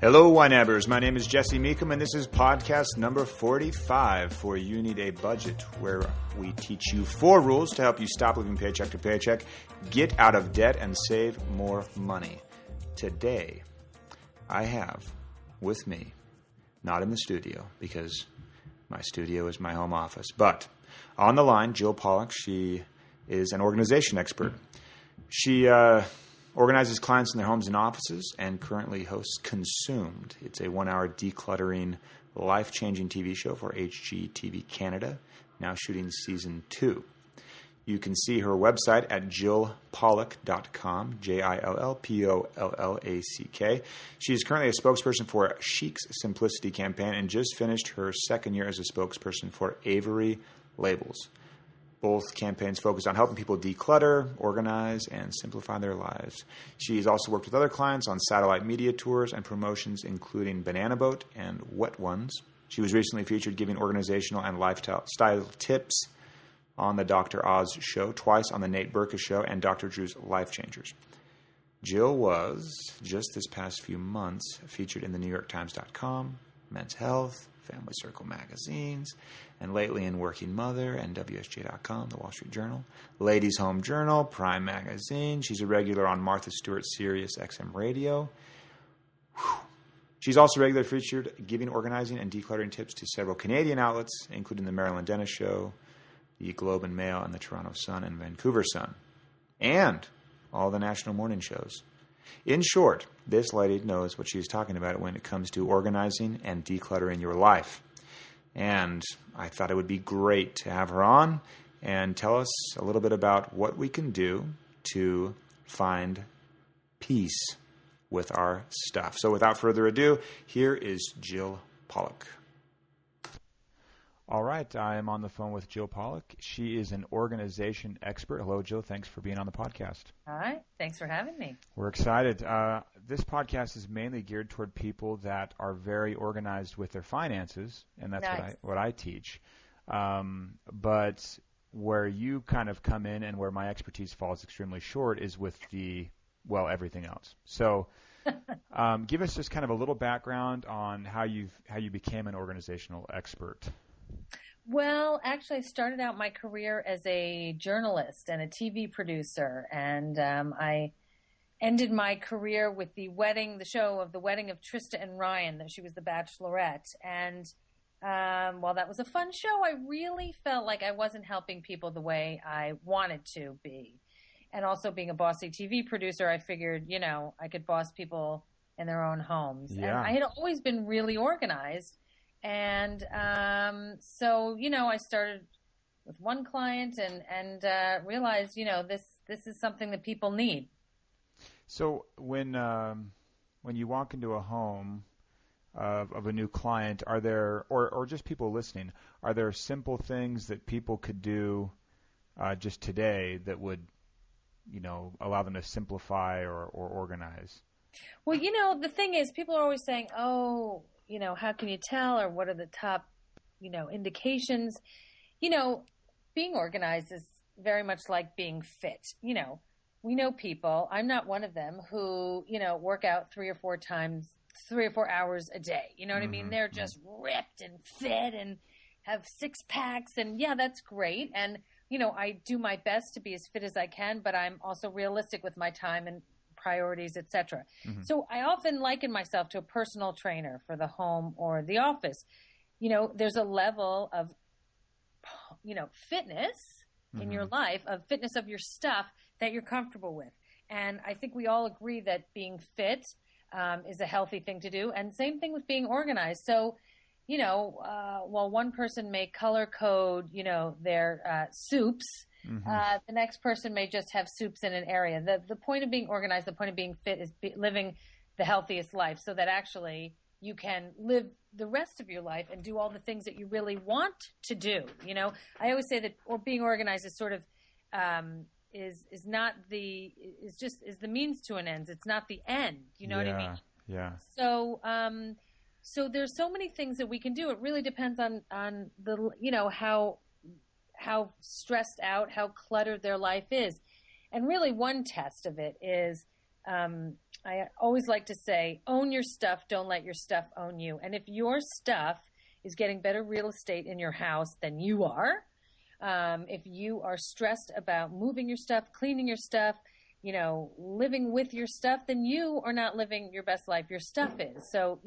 Hello, YNABers. My name is Jesse Meekum, and this is podcast number 45 for You Need a Budget, where we teach you 4 rules to help you stop living paycheck to paycheck, get out of debt, and save more money. Today, I have with me, not in the studio, because my studio is my home office, but on the line, Jill Pollack. She is an organization expert. She organizes clients in their homes and offices and currently hosts Consumed. It's a 1-hour decluttering, life-changing TV show for HGTV Canada, now shooting season 2. You can see her website at jillpollack.com, JILLPOLLACK. She is currently a spokesperson for Chic's Simplicity campaign and just finished her second year as a spokesperson for Avery Labels. Both campaigns focus on helping people declutter, organize, and simplify their lives. She's also worked with other clients on satellite media tours and promotions, including Banana Boat and Wet Ones. She was recently featured giving organizational and lifestyle tips on the Dr. Oz show, twice on the Nate Berkus show, and Dr. Drew's Life Changers. Jill was, just this past few months, featured in the NewYorkTimes.com, Men's Health, Family Circle magazines, and lately in Working Mother and WSJ.com, the Wall Street Journal, Ladies Home Journal, Prime Magazine. She's a regular on Martha Stewart's Sirius XM Radio. She's also regularly featured giving organizing and decluttering tips to several Canadian outlets, including the Marilyn Dennis Show, the Globe and Mail, and the Toronto Sun and Vancouver Sun, and all the national morning shows. In short, this lady knows what she's talking about when it comes to organizing and decluttering your life. And I thought it would be great to have her on and tell us a little bit about what we can do to find peace with our stuff. So without further ado, here is Jill Pollack. All right, I am on the phone with Jill Pollack. She is an organization expert. Hello, Jill. Thanks for being on the podcast. Hi, thanks for having me. We're excited. This podcast is mainly geared toward people that are very organized with their finances, and that's nice. what I teach. But where you kind of come in and where my expertise falls extremely short is with everything else. So give us just kind of a little background on how you became an organizational expert. Well, actually, I started out my career as a journalist and a TV producer, and I ended my career with the show of the wedding of Trista and Ryan, that she was the Bachelorette. And while that was a fun show, I really felt like I wasn't helping people the way I wanted to be. And also being a bossy TV producer, I figured, I could boss people in their own homes. Yeah. And I had always been really organized. And so, I started with one client and realized, this is something that people need. So when you walk into a home of a new client, are there, or just people listening, are there simple things that people could do just today that would, allow them to simplify or organize? Well, the thing is, people are always saying, oh, how can you tell, or what are the top, indications? Being organized is very much like being fit. We know people, I'm not one of them, who, work out 3 or 4 hours a day. You know what I mean? They're just ripped and fit and have 6 packs, and yeah, that's great. And, I do my best to be as fit as I can, but I'm also realistic with my time and priorities, etc. So I often liken myself to a personal trainer for the home or the office. There's a level of, fitness in your life, of fitness of your stuff that you're comfortable with. And I think we all agree that being fit is a healthy thing to do. And same thing with being organized. So, while one person may color code, their soups, the next person may just have soups in an area. The point of being organized, the point of being fit is living the healthiest life, so that actually you can live the rest of your life and do all the things that you really want to do. I always say that being organized is sort of is the means to an end. It's not the end. You know what I mean? Yeah. So there's so many things that we can do. It really depends on the how stressed out, how cluttered their life is. And really one test of it is I always like to say, own your stuff, don't let your stuff own you. And if your stuff is getting better real estate in your house than you are, if you are stressed about moving your stuff, cleaning your stuff, living with your stuff, then you are not living your best life. Your stuff is. So,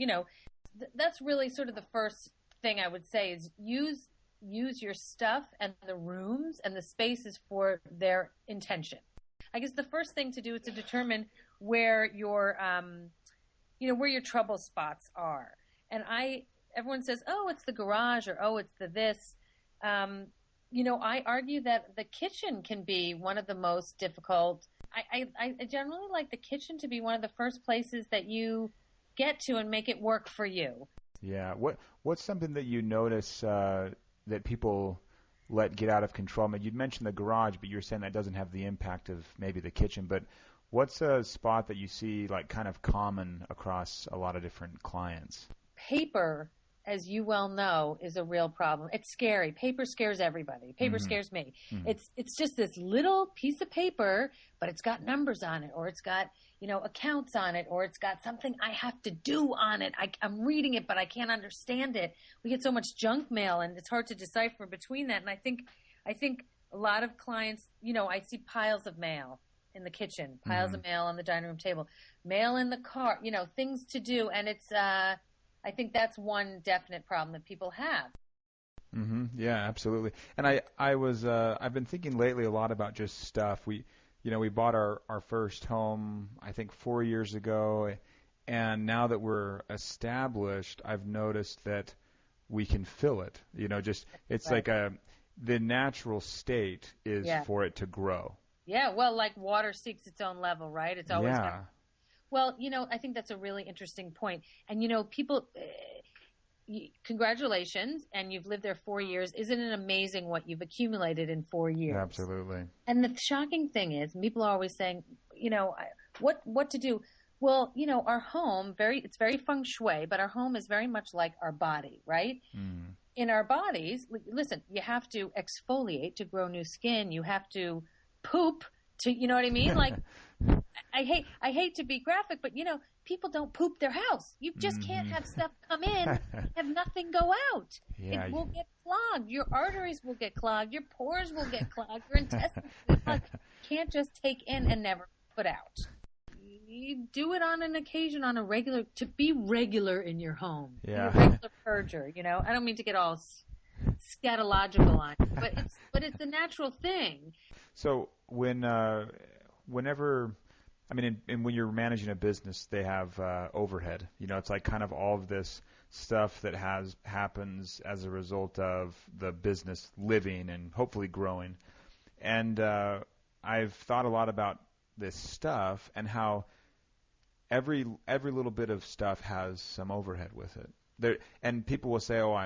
that's really sort of the first thing I would say is use your stuff and the rooms and the spaces for their intention. I guess the first thing to do is to determine where your trouble spots are. And everyone says, oh, it's the garage, or oh, it's the this. I argue that the kitchen can be one of the most difficult. I generally like the kitchen to be one of the first places that you get to and make it work for you. Yeah. What's something that you notice that people let get out of control? I mean, you'd mentioned the garage, but you're saying that doesn't have the impact of maybe the kitchen. But what's a spot that you see like kind of common across a lot of different clients? Paper, as you well know, is a real problem. It's scary. Paper scares everybody. Paper scares me. Mm-hmm. It's just this little piece of paper, but it's got numbers on it, or it's got, accounts on it, or it's got something I have to do on it. I'm reading it, but I can't understand it. We get so much junk mail, and it's hard to decipher between that. And I think a lot of clients, I see piles of mail in the kitchen, piles of mail on the dining room table, mail in the car, things to do. And it's, I think that's one definite problem that people have. Mm-hmm. Yeah, absolutely. And I've been thinking lately a lot about just stuff. We bought our first home, I think 4 years ago. And now that we're established, I've noticed that we can fill it. It's right. Like the natural state is for it to grow. Yeah. Well, like water seeks its own level, right? It's always Well, I think that's a really interesting point. And, people, congratulations, and you've lived there 4 years. Isn't it amazing what you've accumulated in 4 years? Absolutely. And the shocking thing is, people are always saying, what to do? Well, our home, it's very feng shui, but our home is very much like our body, right? Mm. In our bodies, listen, you have to exfoliate to grow new skin. You have to poop to, you know what I mean? Like, I hate to be graphic, but people don't poop their house. You just can't have stuff come in, have nothing go out. Yeah, it will get clogged. Your arteries will get clogged. Your pores will get clogged. Your intestines will get clogged. You can't just take in and never put out. You do it on an occasion, to be regular in your home. Yeah. Be a regular purger, I don't mean to get all scatological on you, but it's a natural thing. So whenever, when you're managing a business, they have overhead. It's like kind of all of this stuff that happens as a result of the business living and hopefully growing. And I've thought a lot about this stuff and how every little bit of stuff has some overhead with it. And people will say, "Oh,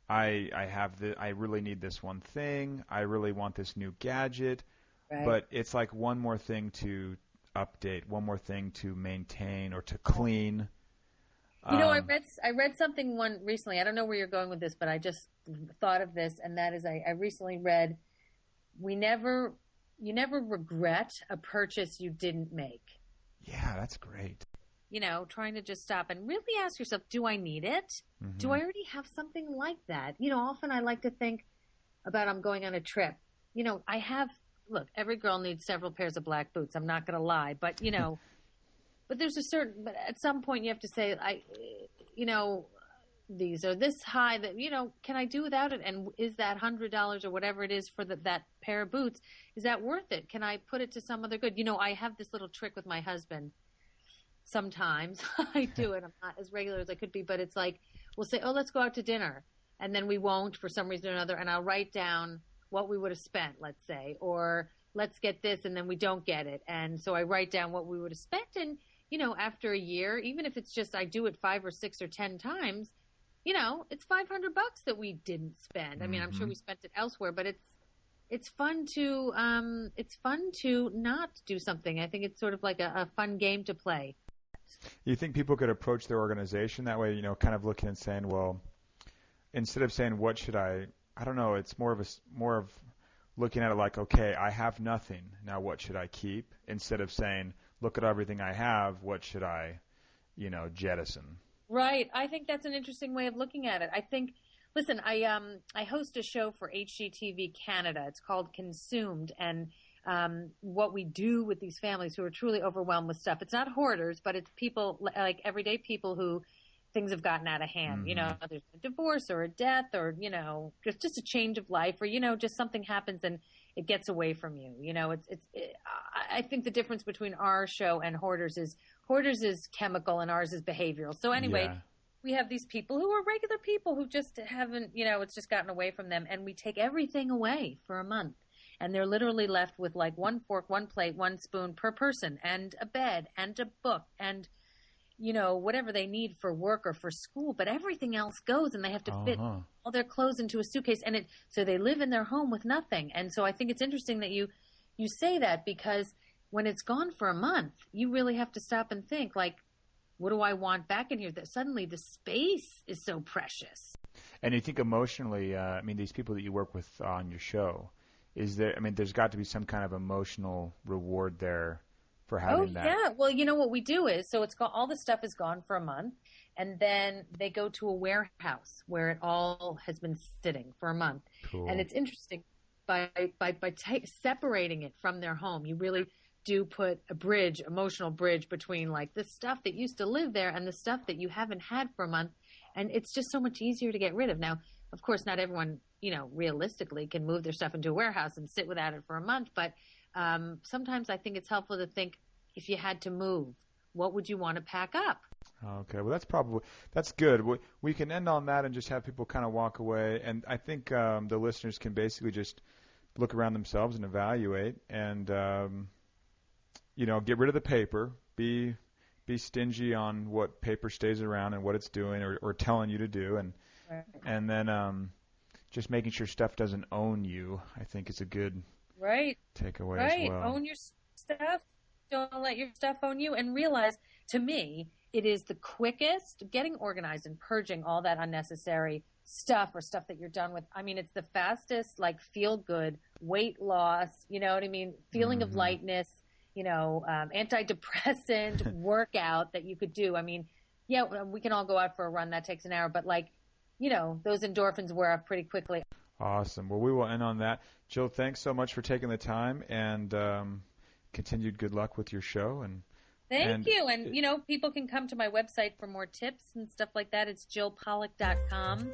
I really need this one thing. I really want this new gadget." Right. But it's like one more thing to update, one more thing to maintain or to clean. I read something recently. I don't know where you're going with this, but I just thought of this, and that is I recently read, you never regret a purchase you didn't make. Yeah, that's great. Trying to just stop and really ask yourself, do I need it? Mm-hmm. Do I already have something like that? Often I like to think about I'm going on a trip. Look, every girl needs several pairs of black boots. I'm not going to lie, but but but at some point you have to say, these are this high that, can I do without it? And is that $100 or whatever it is for that pair of boots, is that worth it? Can I put it to some other good? I have this little trick with my husband. Sometimes I do it. I'm not as regular as I could be, but it's like, we'll say, oh, let's go out to dinner. And then we won't for some reason or another. And I'll write down what we would have spent, let's say, or let's get this, and then we don't get it. And so I write down what we would have spent. And, after a year, even if it's just I do it 5 or 6 or 10 times, it's $500 that we didn't spend. I mean, I'm sure we spent it elsewhere, but it's fun to not do something. I think it's sort of like a fun game to play. You think people could approach their organization that way, kind of looking and saying, well, instead of saying, what should I don't know, it's more of looking at it like, okay, I have nothing. Now what should I keep? Instead of saying, look at everything I have. What should I, jettison? Right. I think that's an interesting way of looking at it. I think, listen, I host a show for HGTV Canada. It's called Consumed, and what we do with these families who are truly overwhelmed with stuff. It's not hoarders, but it's people, like everyday people who things have gotten out of hand. Mm-hmm. There's a divorce or a death or, just a change of life or, just something happens and it gets away from you. I think the difference between our show and hoarders is chemical and ours is behavioral. So anyway, we have these people who are regular people who just haven't, it's just gotten away from them, and we take everything away for a month. And they're literally left with like one fork, one plate, one spoon per person, and a bed, and a book, and, whatever they need for work or for school. But everything else goes, and they have to fit all their clothes into a suitcase. And so they live in their home with nothing. And so I think it's interesting that you say that, because when it's gone for a month, you really have to stop and think, like, what do I want back in here? That suddenly the space is so precious. And you think emotionally, these people that you work with on your show, there's got to be some kind of emotional reward there for having that. Oh, yeah. Well, what we do is, so all the stuff is gone for a month, and then they go to a warehouse where it all has been sitting for a month. Cool. And it's interesting, by separating it from their home, you really do put emotional bridge between like the stuff that used to live there and the stuff that you haven't had for a month. And it's just so much easier to get rid of. Now, of course, not everyone, realistically can move their stuff into a warehouse and sit without it for a month. But sometimes I think it's helpful to think, if you had to move, what would you want to pack up? Okay, well, that's good. We can end on that and just have people kind of walk away. And I think the listeners can basically just look around themselves and evaluate and, get rid of the paper, be stingy on what paper stays around and what it's doing or telling you to do. And then just making sure stuff doesn't own you, I think, is a good takeaway as well. Own your stuff. Don't let your stuff own you. And realize, to me, it is the quickest, getting organized and purging all that unnecessary stuff or stuff that you're done with. It's the fastest, like, feel good, weight loss, feeling of lightness, antidepressant workout that you could do. We can all go out for a run. That takes an hour. But, those endorphins wear off pretty quickly. Awesome. Well, we will end on that. Jill, thanks so much for taking the time, and continued good luck with your show. Thank you. And, people can come to my website for more tips and stuff like that. It's jillpollack.com.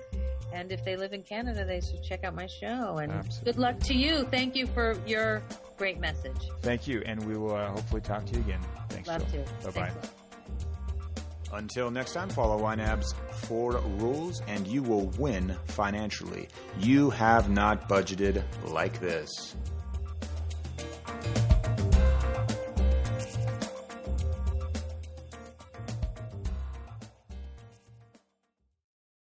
And if they live in Canada, they should check out my show. And Absolutely. Good luck to you. Thank you for your great message. Thank you. And we will hopefully talk to you again. Thanks, Love Jill. to. Bye-bye. Thanks. Until next time, follow YNAB's 4 rules and you will win financially. You have not budgeted like this.